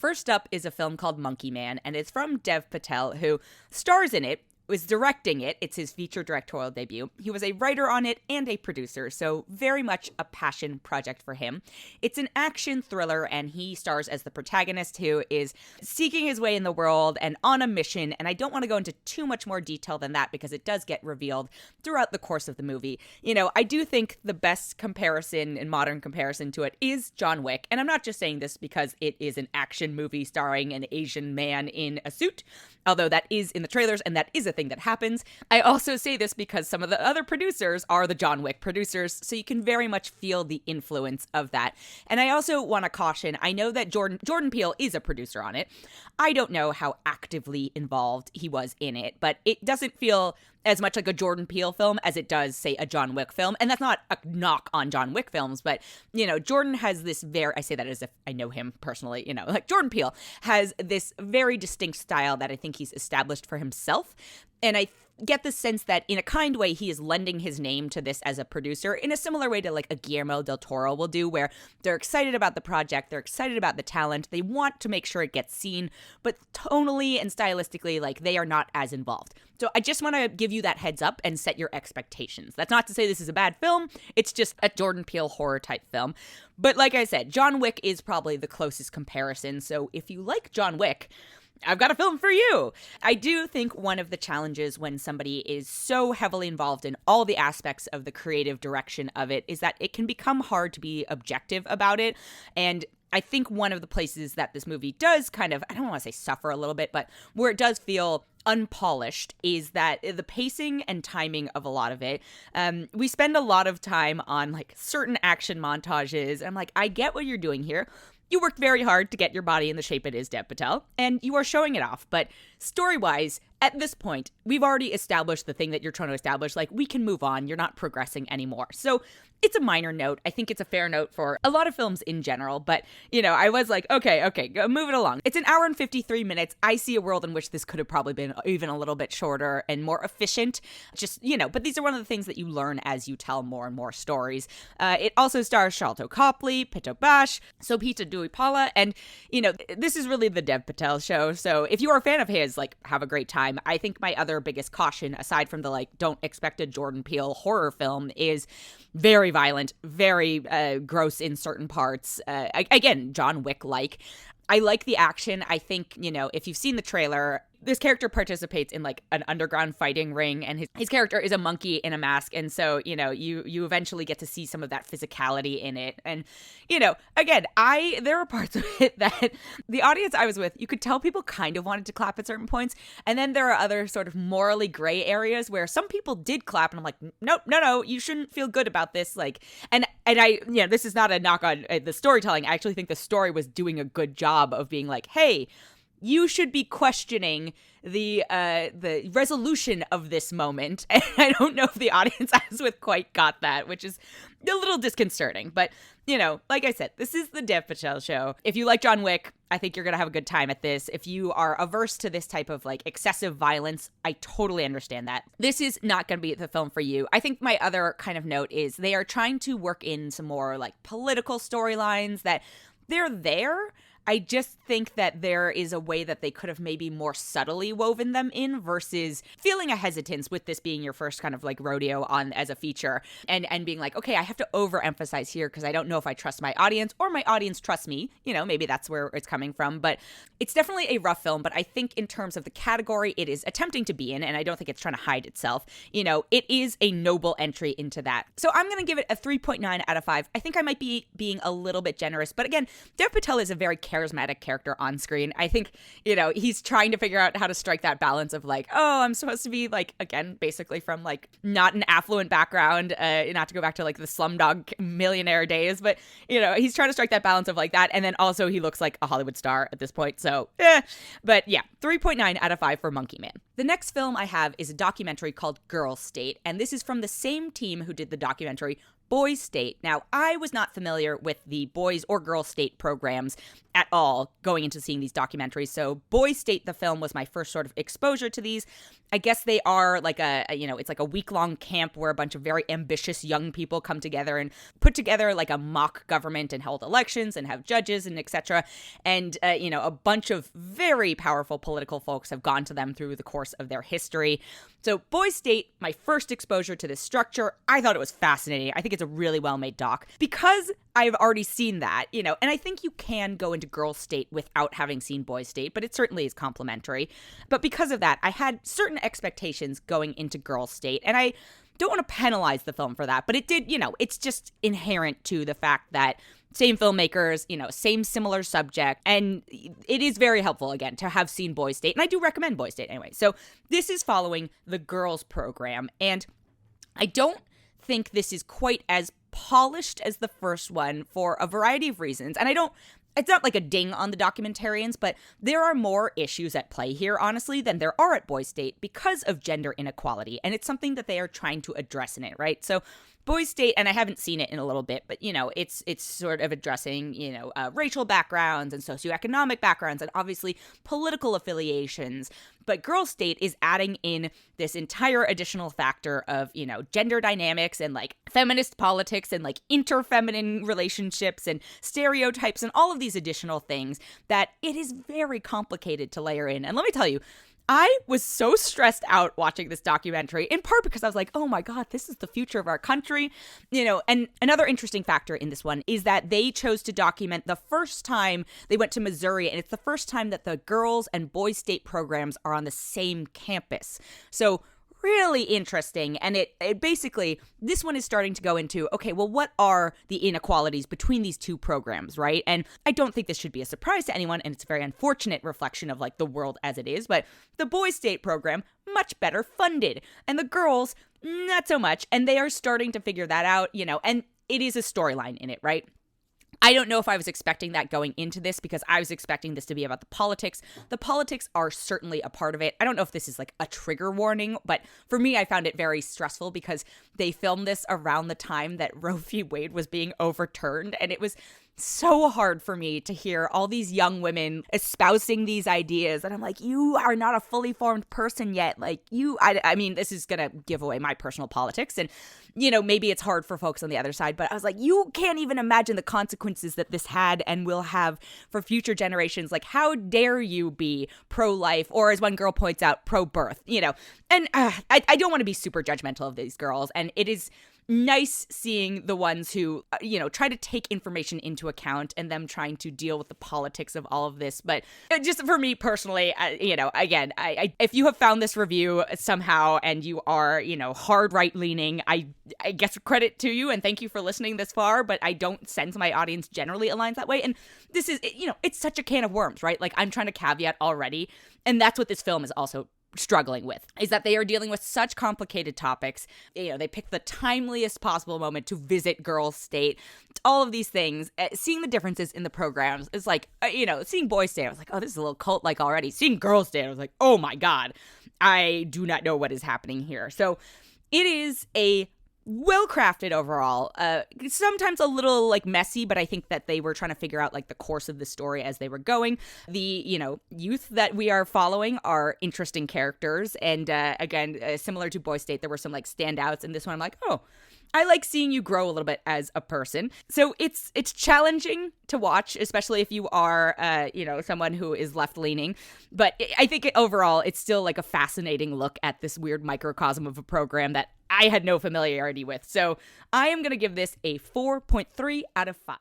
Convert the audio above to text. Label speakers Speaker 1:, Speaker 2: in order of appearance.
Speaker 1: First up is a film called Monkey Man, and it's from Dev Patel, who stars in it, was directing it. It's his feature directorial debut. He was a writer on it and a producer, so very much a passion project for him. It's an action thriller, and he stars as the protagonist who is seeking his way in the world and on a mission, and I don't want to go into too much more detail than that because it does get revealed throughout the course of the movie. You know, I do think the best comparison in modern comparison to it is John Wick, and I'm not just saying this because it is an action movie starring an Asian man in a suit, although that is in the trailers and that is a thing that happens. I also say this because some of the other producers are the John Wick producers, so you can very much feel the influence of that. And I also want to caution, I know that Jordan Peele is a producer on it. I don't know how actively involved he was in it, but it doesn't feel as much like a Jordan Peele film as it does, say, a John Wick film. And that's not a knock on John Wick films, but, you know, Jordan has this I say that as if I know him personally, you know, like Jordan Peele has this very distinct style that I think he's established for himself. And I get the sense that in a kind way, he is lending his name to this as a producer in a similar way to like a Guillermo del Toro will do, where they're excited about the project, they're excited about the talent, they want to make sure it gets seen, but tonally and stylistically, like they are not as involved. So I just want to give you that heads up and set your expectations. That's not to say this is a bad film. It's just a Jordan Peele horror type film. But like I said, John Wick is probably the closest comparison. So if you like John Wick, I've got a film for you. I do think one of the challenges when somebody is so heavily involved in all the aspects of the creative direction of it is that it can become hard to be objective about it. And I think one of the places that this movie does kind of, I don't want to say suffer a little bit, but where it does feel unpolished is that the pacing and timing of a lot of it. We spend a lot of time on like certain action montages. I'm like, I get what you're doing here. You worked very hard to get your body in the shape it is, Dev Patel, and you are showing it off. But story-wise, at this point, we've already established the thing that you're trying to establish. Like, we can move on. You're not progressing anymore. So it's a minor note. I think it's a fair note for a lot of films in general. But, you know, I was like, okay, go move it along. It's an hour and 53 minutes. I see a world in which this could have probably been even a little bit shorter and more efficient. Just, you know, but these are one of the things that you learn as you tell more and more stories. It also stars Sharlto Copley, Pito Bash, Sopita Duipala, and, you know, this is really the Dev Patel show. So if you are a fan of his, like, have a great time. I think my other biggest caution, aside from the, like, don't expect a Jordan Peele horror film, is very violent, very gross in certain parts. Again, John Wick-like. I like the action. I think, you know, if you've seen the trailer, this character participates in like an underground fighting ring, and his character is a monkey in a mask. And so, you know, you eventually get to see some of that physicality in it. And, you know, again, there are parts of it that the audience I was with, you could tell people kind of wanted to clap at certain points. And then there are other sort of morally gray areas where some people did clap, and I'm like, no, you shouldn't feel good about this. Like, and I, you know, this is not a knock on the storytelling. I actually think the story was doing a good job of being like, hey, you should be questioning the resolution of this moment. And I don't know if the audience I was with quite got that, which is a little disconcerting. But, you know, like I said, this is the Dev Patel show. If you like John Wick, I think you're going to have a good time at this. If you are averse to this type of like excessive violence, I totally understand that. This is not going to be the film for you. I think my other kind of note is they are trying to work in some more like political storylines that they're there. I just think that there is a way that they could have maybe more subtly woven them in versus feeling a hesitance with this being your first kind of like rodeo on as a feature and being like, okay, I have to overemphasize here because I don't know if I trust my audience or my audience trusts me. You know, maybe that's where it's coming from. But it's definitely a rough film. But I think in terms of the category it is attempting to be in, and I don't think it's trying to hide itself, you know, it is a noble entry into that. So I'm going to give it a 3.9 out of 5. I think I might be being a little bit generous. But again, Dev Patel is a very charismatic character on screen. I think, you know, he's trying to figure out how to strike that balance of like, oh, I'm supposed to be like, again, basically from like not an affluent background, not to go back to like the Slumdog Millionaire days, but, you know, he's trying to strike that balance of like that. And then also he looks like a Hollywood star at this point. So, but yeah, 3.9 out of 5 for Monkey Man. The next film I have is a documentary called Girl State. And this is from the same team who did the documentary Boys State. Now, I was not familiar with the Boys or Girl State programs at all going into seeing these documentaries. So Boys State, the film, was my first sort of exposure to these. I guess they are like it's like a week-long camp where a bunch of very ambitious young people come together and put together like a mock government and hold elections and have judges and etc. And, a bunch of very powerful political folks have gone to them through the course of their history. So Boys State, my first exposure to this structure, I thought it was fascinating. I think it's a really well-made doc because I've already seen that, and I think you can go into Girls State without having seen Boys State, but it certainly is complementary. But because of that, I had certain expectations going into Girls State, and I don't want to penalize the film for that, but it did, it's just inherent to the fact that same filmmakers, same similar subject. And it is very helpful, again, to have seen Boys State. And I do recommend Boys State anyway. So this is following the girls program. And I don't think this is quite as polished as the first one for a variety of reasons. And it's not like a ding on the documentarians, but there are more issues at play here, honestly, than there are at Boys State because of gender inequality. And it's something that they are trying to address in it, right? So Boys State, and I haven't seen it in a little bit, but, it's sort of addressing, racial backgrounds and socioeconomic backgrounds and obviously political affiliations. But Girls State is adding in this entire additional factor of, gender dynamics and like feminist politics and like interfeminine relationships and stereotypes and all of these additional things that it is very complicated to layer in. And let me tell you, I was so stressed out watching this documentary, in part because I was like, oh my God, this is the future of our country. And another interesting factor in this one is that they chose to document the first time they went to Missouri, and it's the first time that the girls and boys state programs are on the same campus. So really interesting. And it basically, this one is starting to go into, okay, well, what are the inequalities between these two programs, right? And I don't think this should be a surprise to anyone, and it's a very unfortunate reflection of like the world as it is, but the boys state program, much better funded, and the girls, not so much. And they are starting to figure that out, and it is a storyline in it, right? I don't know if I was expecting that going into this because I was expecting this to be about the politics. The politics are certainly a part of it. I don't know if this is like a trigger warning, but for me, I found it very stressful because they filmed this around the time that Roe v. Wade was being overturned. And it was so hard for me to hear all these young women espousing these ideas. And I'm like, you are not a fully formed person yet. Like I mean, this is going to give away my personal politics. And, maybe it's hard for folks on the other side, but I was like, you can't even imagine the consequences that this had and will have for future generations. Like, how dare you be pro-life, or as one girl points out, pro-birth, and I don't want to be super judgmental of these girls. And it is nice seeing the ones who, try to take information into account and them trying to deal with the politics of all of this. But just for me personally, again, I if you have found this review somehow and you are, hard right leaning, I guess credit to you and thank you for listening this far. But I don't sense my audience generally aligns that way. And this is, it's such a can of worms, right? Like I'm trying to caveat already. And that's what this film is also struggling with, is that they are dealing with such complicated topics. They pick the timeliest possible moment to visit Girls State, all of these things. Seeing the differences in the programs is like, seeing Boys State, I was like, oh, this is a little cult-like already. Seeing Girls State, I was like, oh my God, I do not know what is happening here. So it is a well-crafted overall, sometimes a little like messy, but I think that they were trying to figure out like the course of the story as they were going. The, youth that we are following are interesting characters. And again, similar to Boys State, there were some like standouts. And this one I'm like, oh, I like seeing you grow a little bit as a person. So it's challenging to watch, especially if you are, someone who is left-leaning. But I think overall, it's still like a fascinating look at this weird microcosm of a program that I had no familiarity with. So I am going to give this a 4.3 out of 5.